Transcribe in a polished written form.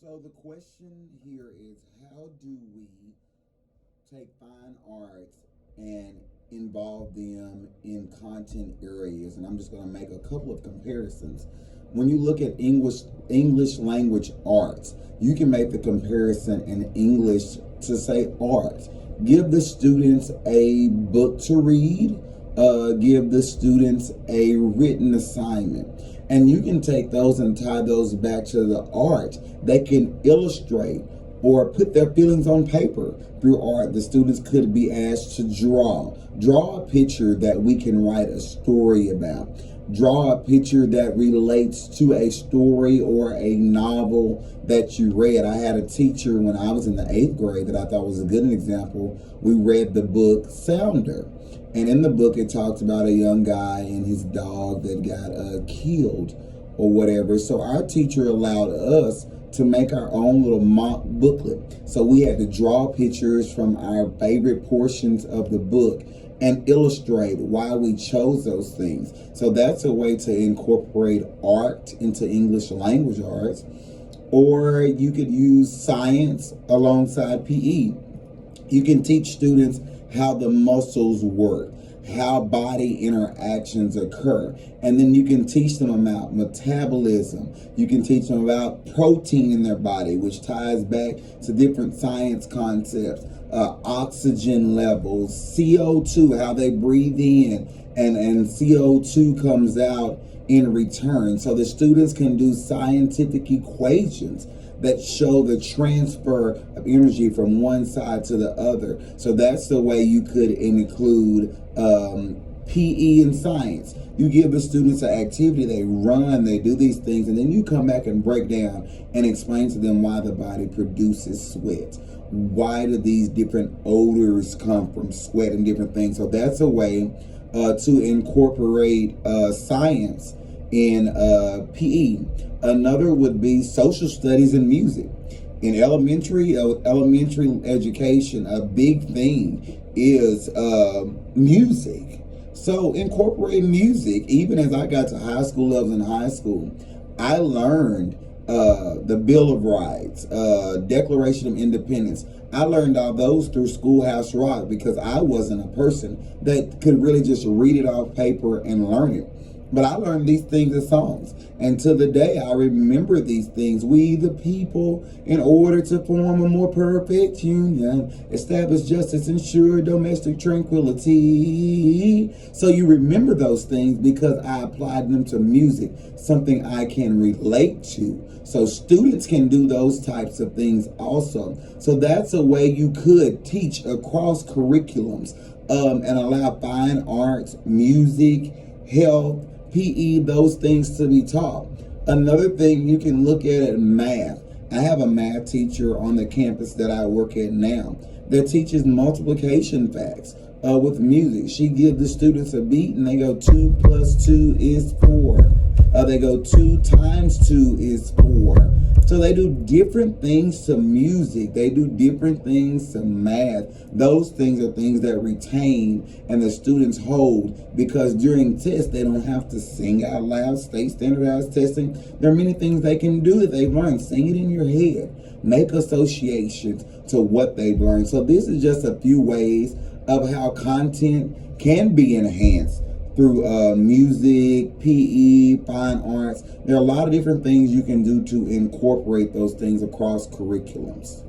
So the question here is, how do we take fine arts and involve them in content areas? And I'm just going to make a couple of comparisons. When you look at English language arts, you can make the comparison in English to say art. Give the students a book to read, give the students a written assignment. And you can take those and tie those back to the art. They can illustrate or put their feelings on paper through art. The students could be asked to draw a picture that we can write a story about. Draw a picture that relates to a story or a novel that you read. I had a teacher when I was in the 8th grade that I thought was a good example. We read the book Sounder. And in the book, it talks about a young guy and his dog that got killed or whatever. So our teacher allowed us to make our own little mock booklet. So we had to draw pictures from our favorite portions of the book and illustrate why we chose those things. So that's a way to incorporate art into English language arts. Or you could use science alongside PE. You can teach students how the muscles work, how body interactions occur. And then you can teach them about metabolism. You can teach them about protein in their body, which ties back to different science concepts, oxygen levels, CO2, how they breathe in, and CO2 comes out in return. So the students can do scientific equations that show the transfer of energy from one side to the other. So that's the way you could include PE and science. You give the students an activity, they run, they do these things, and then you come back and break down and explain to them why the body produces sweat. Why do these different odors come from sweat and different things? So that's a way to incorporate science in PE. Another would be social studies and music. In elementary education, a big thing is music. So incorporate music. Even as I got to high school levels in high school, I learned the Bill of Rights, Declaration of Independence. I learned all those through Schoolhouse Rock because I wasn't a person that could really just read it off paper and learn it. But I learned these things as songs. And to the day, I remember these things. We the people, in order to form a more perfect union, establish justice, ensure domestic tranquility. So you remember those things because I applied them to music, something I can relate to. So students can do those types of things also. So that's a way you could teach across curriculums and allow fine arts, music, health, PE, those things to be taught. Another thing you can look at math. I have a math teacher on the campus that I work at now that teaches multiplication facts with music. She gives the students a beat and they go 2 plus 2 is 4. They go 2 times 2 is 4. So they do different things to music. They do different things to math. Those things are things that retain and the students hold because during tests, they don't have to sing out loud, state standardized testing. There are many things they can do that they've learned. Sing it in your head. Make associations to what they've learned. So this is just a few ways of how content can be enhanced through music, PE, fine arts. There are a lot of different things you can do to incorporate those things across curriculums.